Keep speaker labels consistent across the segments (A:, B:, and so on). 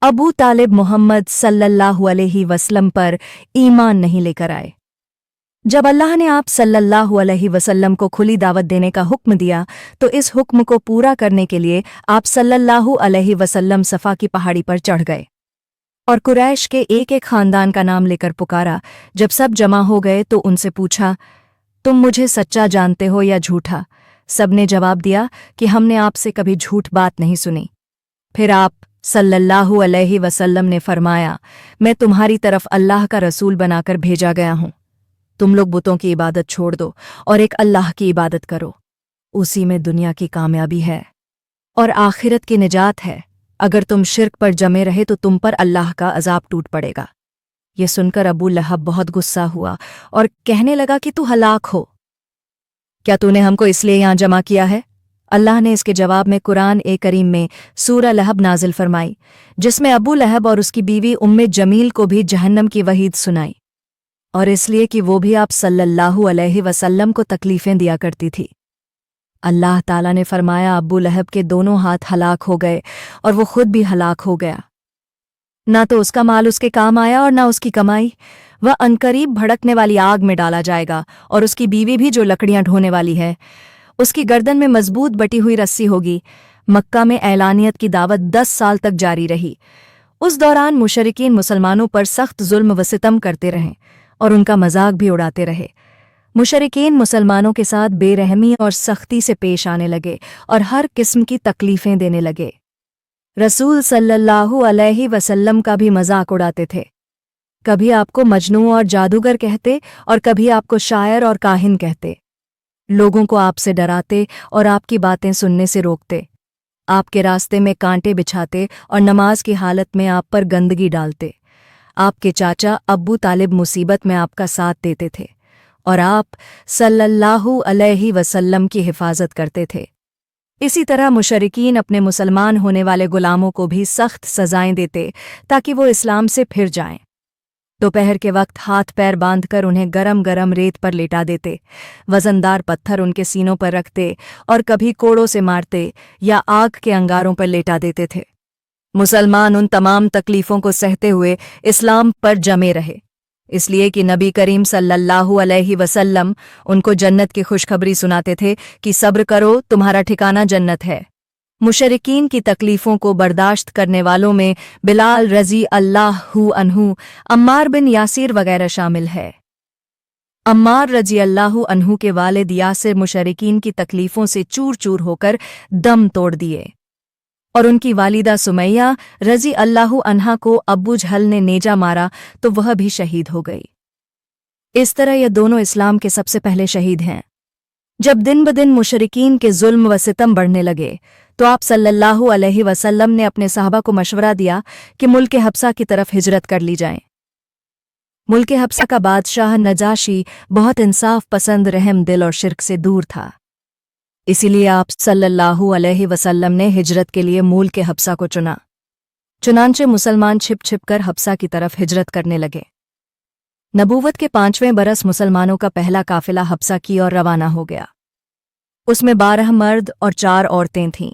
A: अबू तालिब मोहम्मद सल्लल्लाहु अलैहि वसल्लम पर ईमान नहीं लेकर आए। जब अल्लाह ने आप सल्लल्लाहु अलैहि वसल्लम को खुली दावत देने का हुक्म दिया तो इस हुक्म को पूरा करने के लिए आप सल्लल्लाहु अलैहि वसल्लम सफ़ा की पहाड़ी पर चढ़ गए और कुरैश के एक एक खानदान का नाम लेकर पुकारा। जब सब जमा हो गए तो उनसे पूछा, तुम मुझे सच्चा जानते हो या झूठा? सबने जवाब दिया कि हमने आपसे कभी झूठ बात नहीं सुनी। फिर आप सल्लल्लाहु अलैहि वसल्लम ने फरमाया, मैं तुम्हारी तरफ अल्लाह का रसूल बनाकर भेजा गया हूं। तुम लोग बुतों की इबादत छोड़ दो और एक अल्लाह की इबादत करो। उसी में दुनिया की कामयाबी है और आखिरत की निजात है। अगर तुम शिर्क पर जमे रहे तो तुम पर अल्लाह का अजाब टूट पड़ेगा। ये सुनकर अबू लहब बहुत गुस्सा हुआ और कहने लगा कि तू हलाक हो। क्या तूने हमको इसलिए यहां जमा किया है? अल्लाह ने इसके जवाब में कुरान ए करीम में सूरह लहब नाजिल फरमाई, जिसमें अबू लहब और उसकी बीवी उम्मे जमील को भी जहन्नम की वहीद सुनाई, और इसलिए कि वो भी आप सल्लल्लाहु अलैहि वसल्लम को तकलीफें दिया करती थी। अल्लाह ताला ने फरमाया, अबू लहब के दोनों हाथ हलाक हो गए और वो खुद भी हलाक हो गया। ना तो उसका माल उसके काम आया और ना उसकी कमाई। वह अनकरीब भड़कने वाली आग में डाला जाएगा और उसकी बीवी भी जो लकड़ियां ढोने वाली है, उसकी गर्दन में मजबूत बटी हुई रस्सी होगी। मक्का में ऐलानियत की दावत 10 साल तक जारी रही। उस दौरान मुशरिकीन मुसलमानों पर सख्त जुल्म व सितम करते रहे और उनका मजाक भी उड़ाते रहे। मुशरिकीन मुसलमानों के साथ बेरहमी और सख्ती से पेश आने लगे और हर किस्म की तकलीफें देने लगे। रसूल सल्लल्लाहु अलैहि वसल्लम का भी मजाक उड़ाते थे। कभी आपको मजनू और जादूगर कहते और कभी आपको शायर और काहिन कहते। लोगों को आपसे डराते और आपकी बातें सुनने से रोकते। आपके रास्ते में कांटे बिछाते और नमाज की हालत में आप पर गंदगी डालते। आपके चाचा अब्बू तालिब मुसीबत में आपका साथ देते थे और आप सल्लल्लाहु अलैहि वसल्लम की हिफाजत करते थे। इसी तरह मुशरिकीन अपने मुसलमान होने वाले गुलामों को भी सख्त सजाएं देते ताकि वो इस्लाम से फिर जाएं। दोपहर के वक्त हाथ पैर बांधकर उन्हें गरम गरम रेत पर लेटा देते, वजनदार पत्थर उनके सीनों पर रखते और कभी कोड़ों से मारते या आग के अंगारों पर लेटा देते थे। मुसलमान उन तमाम तकलीफों को सहते हुए इस्लाम पर जमे रहे, इसलिए कि नबी करीम सल्लल्लाहु अलैहि वसल्लम उनको जन्नत की खुशखबरी सुनाते थे कि सब्र करो, तुम्हारा ठिकाना जन्नत है। मुशरिकीन की तकलीफों को बर्दाश्त करने वालों में बिलाल रज़ी अल्लाहु अन्हु, अम्मार बिन यासिर वगैरह शामिल है। अम्मार रज़ी अल्लाहु अन्हु के वालिद यासिर मुशरिकीन की तकलीफों से चूर चूर होकर दम तोड़ दिए और उनकी वालिदा सुमैया रज़ी अल्लाहु अन्हा को अब्बू जहल ने नेजा मारा तो वह भी शहीद हो गई। इस तरह ये दोनों इस्लाम के सबसे पहले शहीद हैं। जब दिन ब दिन मुशरिकीन के जुल्म व सितम बढ़ने लगे तो आप सल्लल्लाहु अलैहि वसल्लम ने अपने साहबा को मशवरा दिया कि मुल्क हब्सा की तरफ हिजरत कर ली जाए। मुल्क हब्सा का बादशाह नजाशी बहुत इंसाफ पसंद, रहम दिल और शिर्क से दूर था। इसीलिए आप सल्लल्लाहु अलैहि वसल्लम ने हिजरत के लिए मुल्क हब्सा को चुना। चुनांचे मुसलमान छिप छिप कर हब्सा की तरफ हिजरत करने लगे। नबूवत के 5वें बरस मुसलमानों का पहला काफिला हब्सा की ओर रवाना हो गया। उसमें 12 मर्द और 4 औरतें थीं,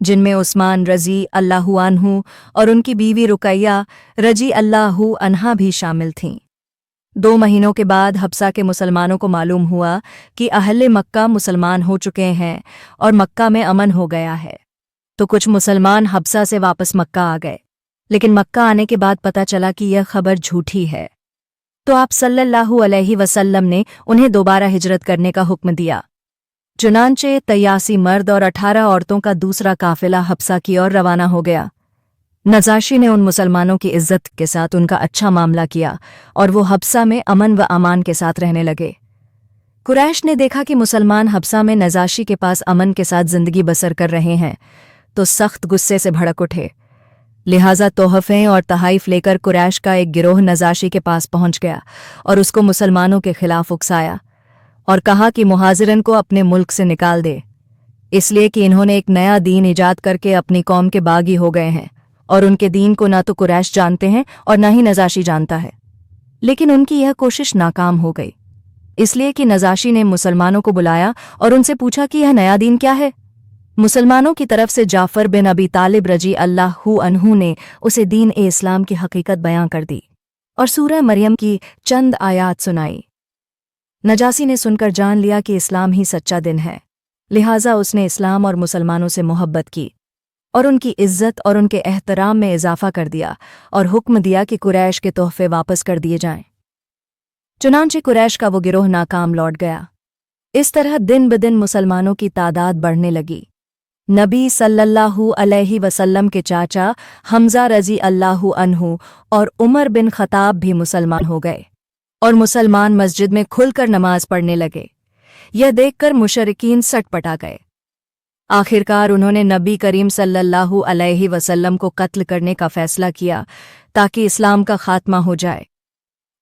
A: जिनमें उस्मान रज़ी अल्लाहु अन्हु और उनकी बीवी रुकैया रज़ी अल्लाहु अन्हा भी शामिल थीं। 2 महीनों के बाद हब्सा के मुसलमानों को मालूम हुआ कि अहले मक्का मुसलमान हो चुके हैं और मक्का में अमन हो गया है, तो कुछ मुसलमान हब्सा से वापस मक्का आ गए। लेकिन मक्का आने के बाद पता चला कि यह खबर झूठी है, तो आप सल्लल्लाहु अलैहि वसल्लम ने उन्हें दोबारा हिजरत करने का हुक्म दिया। चुनांचे 83 मर्द और 18 औरतों का दूसरा काफिला हब्सा की ओर रवाना हो गया। नजाशी ने उन मुसलमानों की इज्जत के साथ उनका अच्छा मामला किया और वो हब्सा में अमन व अमान के साथ रहने लगे। कुरैश ने देखा कि मुसलमान हब्सा में नजाशी के पास अमन के साथ जिंदगी बसर कर रहे हैं तो सख्त गुस्से से भड़क उठे। लिहाजा तोहफे और तहाइफ लेकर कुरैश का एक गिरोह नजाशी के पास पहुंच गया और उसको मुसलमानों के खिलाफ उकसाया और कहा कि मुहाजिरन को अपने मुल्क से निकाल दे, इसलिए कि इन्होंने एक नया दीन ईजाद करके अपनी कौम के बागी हो गए हैं और उनके दीन को ना तो कुरैश जानते हैं और ना ही नजाशी जानता है। लेकिन उनकी यह कोशिश नाकाम हो गई, इसलिए कि नजाशी ने मुसलमानों को बुलाया और उनसे पूछा कि यह नया दीन क्या है। मुसलमानों की तरफ से जाफर बिन अबी तालिब रजी अल्लाहु अन्हु ने उसे दीन ए इस्लाम की हकीकत बयां कर दी और सूरह मरियम की चंद आयात सुनाई। नजासी ने सुनकर जान लिया कि इस्लाम ही सच्चा दिन है, लिहाजा उसने इस्लाम और मुसलमानों से मोहब्बत की और उनकी इज्जत और उनके एहतराम में इजाफा कर दिया और हुक्म दिया कि कुरैश के तोहफे वापस कर दिए जाएं। चुनांचे कुरैश का वो गिरोह नाकाम लौट गया। इस तरह दिन ब दिन मुसलमानों की तादाद बढ़ने लगी। नबी सल्लल्लाहु अलैहि वसल्लम के चाचा हमजा रजी अल्लाहु अन्हु और उमर बिन खताब भी मुसलमान हो गए और मुसलमान मस्जिद में खुलकर नमाज पढ़ने लगे। यह देखकर मुशरिकीन सटपटा गए। आखिरकार उन्होंने नबी करीम सल्लल्लाहु अलैहि वसल्लम को कत्ल करने का फैसला किया ताकि इस्लाम का खात्मा हो जाए।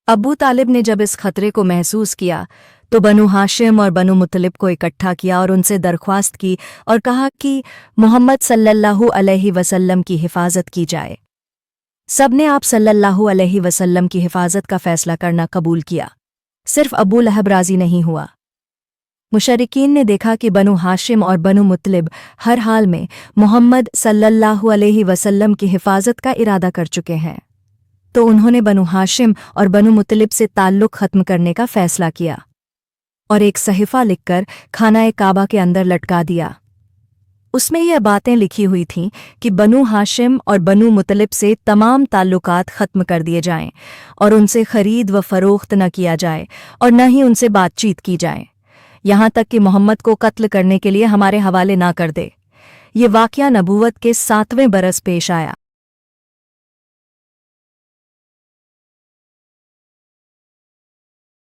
A: अबू तालिब ने जब इस खतरे को महसूस किया तो बनु हाशिम और बनु मुतलिब को इकट्ठा किया और उनसे दरख्वास्त की और कहा कि मोहम्मद सल्लल्लाहु अलैहि वसल्लम की हिफाजत की जाए। सबने आप सल्लल्लाहु अलैहि वसल्लम की हिफाजत का फैसला करना कबूल किया। सिर्फ अबू लहब राजी नहीं हुआ। मुशरिकीन ने देखा कि बनु हाशिम और बनु मुतलिब हर हाल में मोहम्मद सल्लल्लाहु अलैहि वसल्लम की हिफाजत का इरादा कर चुके हैं, तो उन्होंने बनु हाशिम और बनु मुतलिब से ताल्लुक़ ख़त्म करने का फ़ैसला किया और एक सहिफ़ा लिखकर खाना काबा के अंदर लटका दिया। उसमें यह बातें लिखी हुई थीं कि बनु हाशिम और बनु मुतलिब से तमाम ताल्लुकात ख़त्म कर दिए जाएं और उनसे ख़रीद व फ़रोख्त न किया जाए और न ही उनसे बातचीत की जाए, यहाँ तक कि मोहम्मद को कत्ल करने के लिए हमारे हवाले ना कर दे। ये वाक़या नबूवत के 7वें बरस पेश आया।